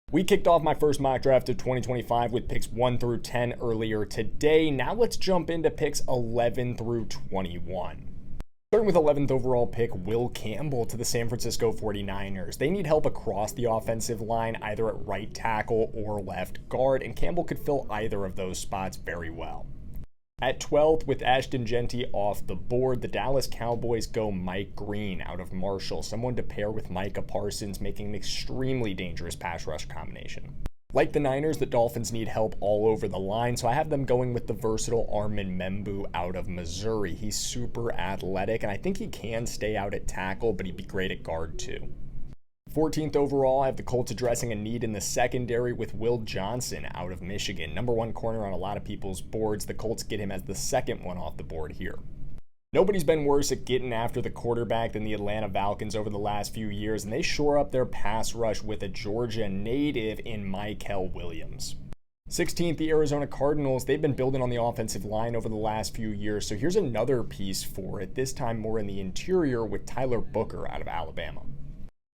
We kicked off my first mock draft of 2025 with picks 1 through 10 earlier today. Now let's jump into picks 11 through 21. Starting with 11th overall pick, Will Campbell to the San Francisco 49ers. They need help across the offensive line, either at right tackle or left guard, and Campbell could fill either of those spots very well. At 12th, with Ashton Jeanty off the board, the Dallas Cowboys go Mike Green out of Marshall, someone to pair with Micah Parsons, making an extremely dangerous pass rush combination. Like the Niners, the Dolphins need help all over the line, so I have them going with the versatile Armin Membu out of Missouri. He's super athletic, and I think he can stay out at tackle, but he'd be great at guard too. 14th overall, I have the Colts addressing a need in the secondary with Will Johnson out of Michigan. Number one corner on a lot of people's boards. The Colts get him as the second one off the board here. Nobody's been worse at getting after the quarterback than the Atlanta Falcons over the last few years, and they shore up their pass rush with a Georgia native in Mykel Williams. 16th, the Arizona Cardinals. They've been building on the offensive line over the last few years, so here's another piece for it, this time more in the interior with Tyler Booker out of Alabama.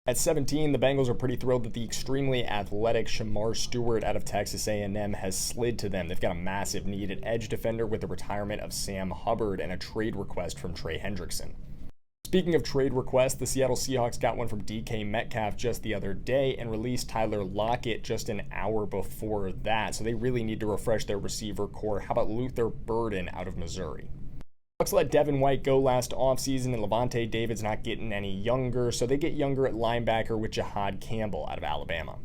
At 17, the Bengals are pretty thrilled that the extremely athletic Shamar Stewart out of Texas A&M has slid to them. They've got a massive need at edge defender with the retirement of Sam Hubbard and a trade request from Trey Hendrickson. Speaking of trade requests, the Seattle Seahawks got one from DK Metcalf just the other day and released Tyler Lockett just an hour before that, so they really need to refresh their receiver core. How about Luther Burden out of Missouri? Bucks let Devin White go last offseason, and Levante David's not getting any younger, so they get younger at linebacker with Jahad Campbell out of Alabama.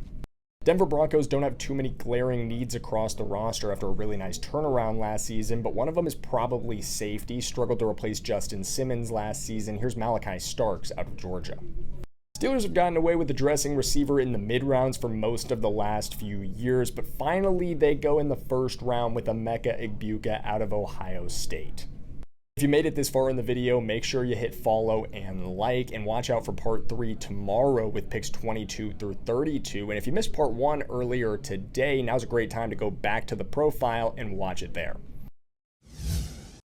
Denver Broncos don't have too many glaring needs across the roster after a really nice turnaround last season, but one of them is probably safety. Struggled to replace Justin Simmons last season. Here's Malachi Starks out of Georgia. Steelers have gotten away with addressing receiver in the mid-rounds for most of the last few years, but finally they go in the first round with Emeka Egbuka out of Ohio State. If you made it this far in the video, make sure you hit follow and like, and watch out for part 3 tomorrow with picks 22 through 32. And if you missed part 1 earlier today, now's a great time to go back to the profile and watch it there.